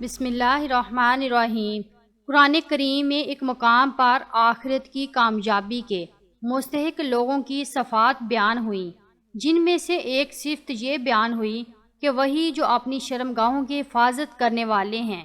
بسم اللہ الرحمن الرحیم۔ قرآن کریم میں ایک مقام پر آخرت کی کامیابی کے مستحق لوگوں کی صفات بیان ہوئی، جن میں سے ایک صفت یہ بیان ہوئی کہ وہی جو اپنی شرمگاہوں کی حفاظت کرنے والے ہیں۔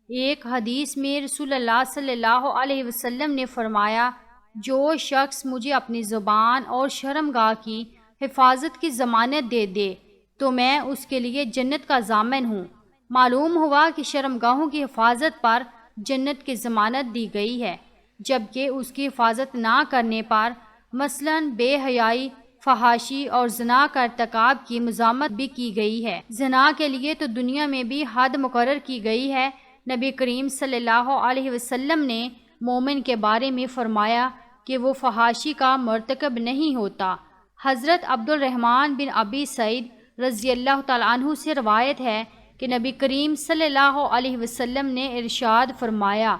ایک حدیث میں رسول اللہ صلی اللہ علیہ وسلم نے فرمایا، جو شخص مجھے اپنی زبان اور شرمگاہ کی حفاظت کی ضمانت دے دے تو میں اس کے لیے جنت کا ضامن ہوں۔ معلوم ہوا کہ شرمگاہوں کی حفاظت پر جنت کی ضمانت دی گئی ہے، جبکہ اس کی حفاظت نہ کرنے پر مثلاً بے حیائی، فحاشی اور زنا کا ارتکاب کی مذمت بھی کی گئی ہے۔ زنا کے لیے تو دنیا میں بھی حد مقرر کی گئی ہے۔ نبی کریم صلی اللہ علیہ وسلم نے مومن کے بارے میں فرمایا کہ وہ فحاشی کا مرتکب نہیں ہوتا۔ حضرت عبد الرحمن بن ابی سعید رضی اللہ تعالیٰ عنہ سے روایت ہے کہ نبی کریم صلی اللہ علیہ وسلم نے ارشاد فرمایا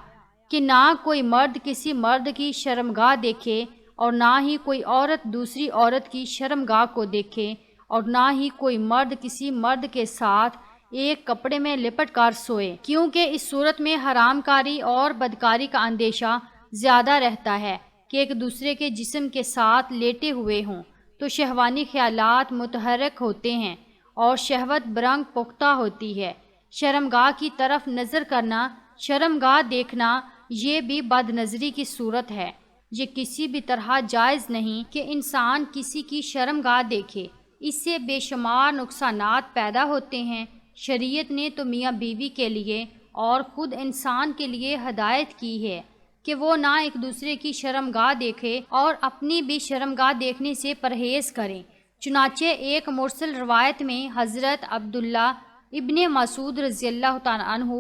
کہ نہ کوئی مرد کسی مرد کی شرمگاہ دیکھے اور نہ ہی کوئی عورت دوسری عورت کی شرمگاہ کو دیکھے، اور نہ ہی کوئی مرد کسی مرد کے ساتھ ایک کپڑے میں لپٹ کر سوئے، کیونکہ اس صورت میں حرام کاری اور بدکاری کا اندیشہ زیادہ رہتا ہے کہ ایک دوسرے کے جسم کے ساتھ لیٹے ہوئے ہوں تو شہوانی خیالات متحرک ہوتے ہیں اور شہوت برنگ پختہ ہوتی ہے۔ شرمگاہ کی طرف نظر کرنا، شرمگاہ دیکھنا، یہ بھی بد نظری کی صورت ہے۔ یہ کسی بھی طرح جائز نہیں کہ انسان کسی کی شرمگاہ دیکھے، اس سے بے شمار نقصانات پیدا ہوتے ہیں۔ شریعت نے تو میاں بیوی کے لیے اور خود انسان کے لیے ہدایت کی ہے کہ وہ نہ ایک دوسرے کی شرمگاہ دیکھے اور اپنی بھی شرمگاہ دیکھنے سے پرہیز کریں۔ چنانچہ ایک مرسل روایت میں حضرت عبداللہ ابن مسعود رضی اللہ تعالیٰ عنہ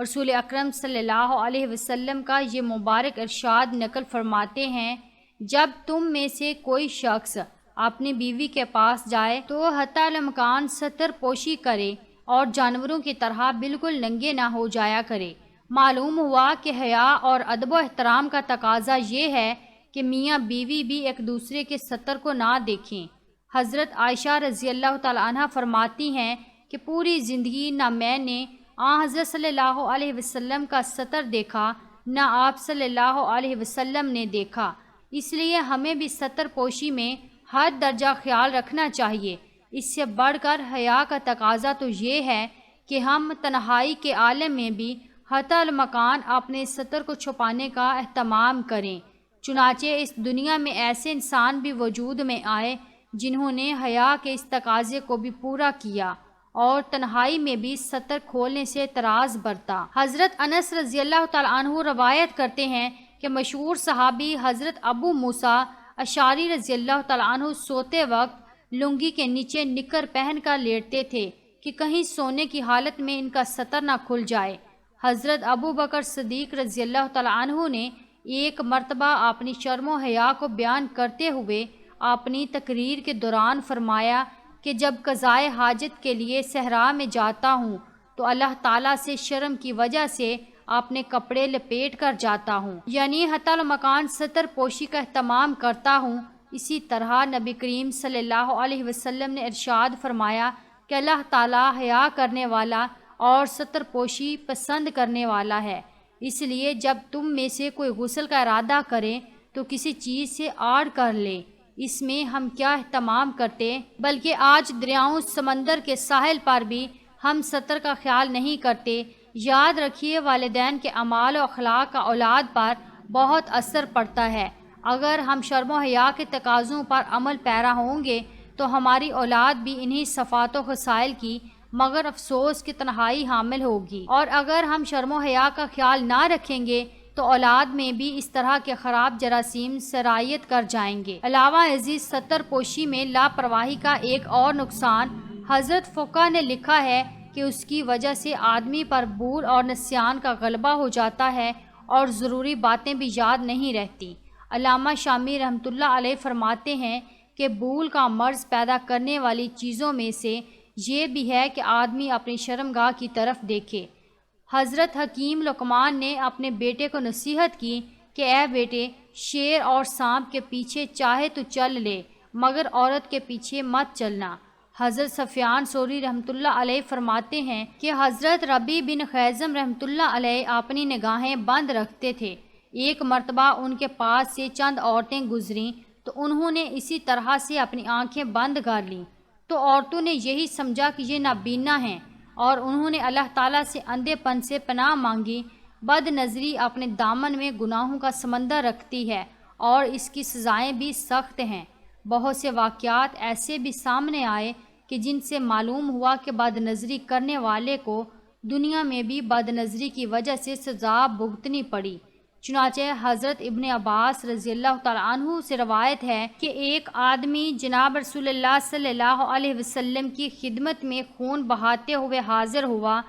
رسول اکرم صلی اللہ علیہ وسلم کا یہ مبارک ارشاد نقل فرماتے ہیں، جب تم میں سے کوئی شخص اپنی بیوی کے پاس جائے تو حتی الامکان ستر پوشی کرے اور جانوروں کی طرح بالکل ننگے نہ ہو جایا کرے۔ معلوم ہوا کہ حیا اور ادب و احترام کا تقاضا یہ ہے کہ میاں بیوی بھی ایک دوسرے کے ستر کو نہ دیکھیں۔ حضرت عائشہ رضی اللہ تعالیٰ عنہ فرماتی ہیں کہ پوری زندگی نہ میں نے حضرت صلی اللہ علیہ وسلم کا ستر دیکھا، نہ آپ صلی اللہ علیہ وسلم نے دیکھا۔ اس لیے ہمیں بھی ستر پوشی میں ہر درجہ خیال رکھنا چاہیے۔ اس سے بڑھ کر حیا کا تقاضا تو یہ ہے کہ ہم تنہائی کے عالم میں بھی حتی المکان اپنے ستر کو چھپانے کا اہتمام کریں۔ چنانچہ اس دنیا میں ایسے انسان بھی وجود میں آئے جنہوں نے حیا کے اس تقاضے کو بھی پورا کیا اور تنہائی میں بھی ستر کھولنے سے اعتراض برتا۔ حضرت انس رضی اللہ تعالیٰ عنہ روایت کرتے ہیں کہ مشہور صحابی حضرت ابو موسیٰ اشعری رضی اللہ تعالیٰ عنہ سوتے وقت لنگی کے نیچے نکر پہن کر لیٹتے تھے کہ کہیں سونے کی حالت میں ان کا ستر نہ کھل جائے۔ حضرت ابو بکر صدیق رضی اللہ تعالیٰ عنہ نے ایک مرتبہ اپنی شرم و حیا کو بیان کرتے ہوئے اپنی تقریر کے دوران فرمایا کہ جب قضائے حاجت کے لیے صحرا میں جاتا ہوں تو اللہ تعالیٰ سے شرم کی وجہ سے اپنے کپڑے لپیٹ کر جاتا ہوں، یعنی حتی المکان ستر پوشی کا اہتمام کرتا ہوں۔ اسی طرح نبی کریم صلی اللہ علیہ وسلم نے ارشاد فرمایا کہ اللہ تعالیٰ حیا کرنے والا اور ستر پوشی پسند کرنے والا ہے۔ اس لیے جب تم میں سے کوئی غسل کا ارادہ کرے تو کسی چیز سے آڑ کر لے۔ اس میں ہم کیا اہتمام کرتے، بلکہ آج دریاؤں سمندر کے ساحل پر بھی ہم ستر کا خیال نہیں کرتے۔ یاد رکھیے، والدین کے اعمال و اخلاق کا اولاد پر بہت اثر پڑتا ہے۔ اگر ہم شرم و حیا کے تقاضوں پر عمل پیرا ہوں گے تو ہماری اولاد بھی انہی صفات و خصائل کی مگر افسوس کی تنہائی حامل ہوگی، اور اگر ہم شرم و حیا کا خیال نہ رکھیں گے تو اولاد میں بھی اس طرح کے خراب جراثیم سرایت کر جائیں گے۔ علاوہ ازیں ستر پوشی میں لاپرواہی کا ایک اور نقصان حضرت فقہ نے لکھا ہے کہ اس کی وجہ سے آدمی پر بھول اور نسیان کا غلبہ ہو جاتا ہے اور ضروری باتیں بھی یاد نہیں رہتی۔ علامہ شامی رحمۃ اللہ علیہ فرماتے ہیں کہ بھول کا مرض پیدا کرنے والی چیزوں میں سے یہ بھی ہے کہ آدمی اپنی شرمگاہ کی طرف دیکھے۔ حضرت حکیم لقمان نے اپنے بیٹے کو نصیحت کی کہ اے بیٹے، شیر اور سانپ کے پیچھے چاہے تو چل لے مگر عورت کے پیچھے مت چلنا۔ حضرت سفیان ثوری رحمۃ اللہ علیہ فرماتے ہیں کہ حضرت ربیع بن خیثم رحمۃ اللہ علیہ اپنی نگاہیں بند رکھتے تھے۔ ایک مرتبہ ان کے پاس سے چند عورتیں گزریں تو انہوں نے اسی طرح سے اپنی آنکھیں بند کر لیں، تو عورتوں نے یہی سمجھا کہ یہ نابینا ہیں اور انہوں نے اللہ تعالیٰ سے اندھے پن سے پناہ مانگی۔ بد نظری اپنے دامن میں گناہوں کا سمندر رکھتی ہے اور اس کی سزائیں بھی سخت ہیں۔ بہت سے واقعات ایسے بھی سامنے آئے کہ جن سے معلوم ہوا کہ بد نظری کرنے والے کو دنیا میں بھی بد نظری کی وجہ سے سزا بھگتنی پڑی۔ چنانچہ حضرت ابن عباس رضی اللہ تعالیٰ عنہ سے روایت ہے کہ ایک آدمی جناب رسول اللہ صلی اللہ علیہ وسلم کی خدمت میں خون بہاتے ہوئے حاضر ہوا۔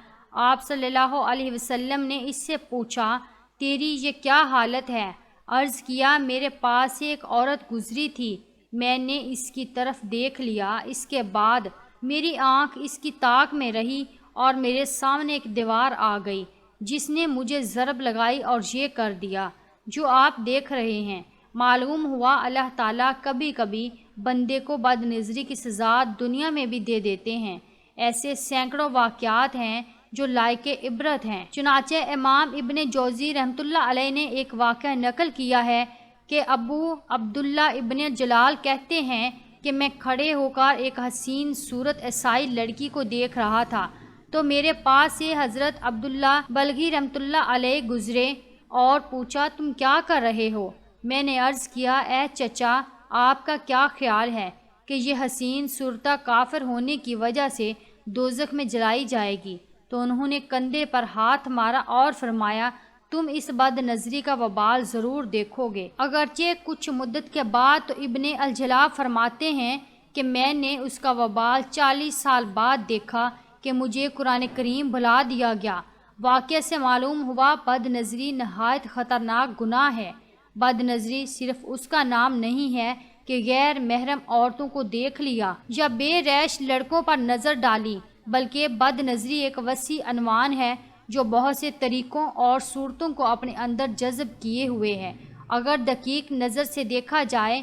آپ صلی اللہ علیہ وسلم نے اس سے پوچھا، تیری یہ کیا حالت ہے؟ عرض کیا، میرے پاس سے ایک عورت گزری تھی، میں نے اس کی طرف دیکھ لیا، اس کے بعد میری آنکھ اس کی طاق میں رہی اور میرے سامنے ایک دیوار آ گئی جس نے مجھے ضرب لگائی اور یہ کر دیا جو آپ دیکھ رہے ہیں۔ معلوم ہوا اللہ تعالیٰ کبھی کبھی بندے کو بد نظری کی سزا دنیا میں بھی دے دیتے ہیں۔ ایسے سینکڑوں واقعات ہیں جو لائق عبرت ہیں۔ چنانچہ امام ابن جوزی رحمۃ اللہ علیہ نے ایک واقعہ نقل کیا ہے کہ ابو عبداللہ ابن جلال کہتے ہیں کہ میں کھڑے ہو کر ایک حسین صورت عیسائی لڑکی کو دیکھ رہا تھا تو میرے پاس سے حضرت عبداللہ بلخی رحمۃ اللہ علیہ گزرے اور پوچھا، تم کیا کر رہے ہو؟ میں نے عرض کیا، اے چچا، آپ کا کیا خیال ہے کہ یہ حسین صورتہ کافر ہونے کی وجہ سے دوزخ میں جلائی جائے گی؟ تو انہوں نے کندھے پر ہاتھ مارا اور فرمایا، تم اس بد نظری کا وبال ضرور دیکھو گے۔ اگرچہ کچھ مدت کے بعد تو ابن الجلا فرماتے ہیں کہ میں نے اس کا وبال 40 سال بعد دیکھا کہ مجھے قرآن کریم بھلا دیا گیا۔ واقعہ سے معلوم ہوا بد نظری نہایت خطرناک گناہ ہے۔ بد نظری صرف اس کا نام نہیں ہے کہ غیر محرم عورتوں کو دیکھ لیا یا بے ریش لڑکوں پر نظر ڈالی، بلکہ بد نظری ایک وسیع عنوان ہے جو بہت سے طریقوں اور صورتوں کو اپنے اندر جذب کیے ہوئے ہے۔ اگر دقیق نظر سے دیکھا جائے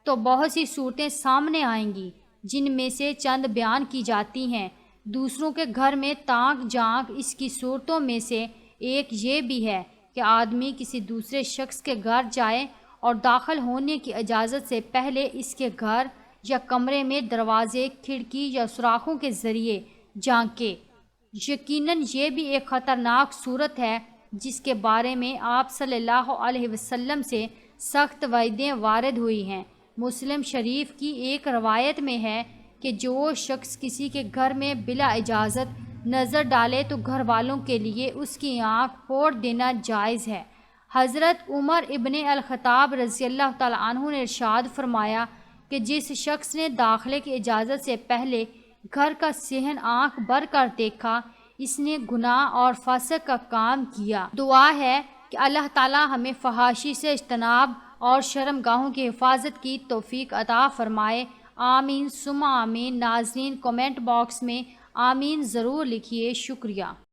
تو بہت سی صورتیں سامنے آئیں گی، جن میں سے چند بیان کی جاتی ہیں۔ دوسروں کے گھر میں تانک جھانک اس کی صورتوں میں سے ایک یہ بھی ہے کہ آدمی کسی دوسرے شخص کے گھر جائے اور داخل ہونے کی اجازت سے پہلے اس کے گھر یا کمرے میں دروازے، کھڑکی یا سوراخوں کے ذریعے جھانکے۔ یقیناً یہ بھی ایک خطرناک صورت ہے جس کے بارے میں آپ صلی اللہ علیہ وسلم سے سخت وعیدیں وارد ہوئی ہیں۔ مسلم شریف کی ایک روایت میں ہے کہ جو شخص کسی کے گھر میں بلا اجازت نظر ڈالے تو گھر والوں کے لیے اس کی آنکھ پھوڑ دینا جائز ہے۔ حضرت عمر ابن الخطاب رضی اللہ تعالیٰ عنہ نے ارشاد فرمایا کہ جس شخص نے داخلے کی اجازت سے پہلے گھر کا صحن آنکھ بھر کر دیکھا، اس نے گناہ اور فسق کا کام کیا۔ دعا ہے کہ اللہ تعالیٰ ہمیں فحاشی سے اجتناب اور شرم گاہوں کی حفاظت کی توفیق عطا فرمائے۔ آمین ثم آمین۔ ناظرین، کومنٹ باکس میں آمین ضرور لکھیے۔ شکریہ۔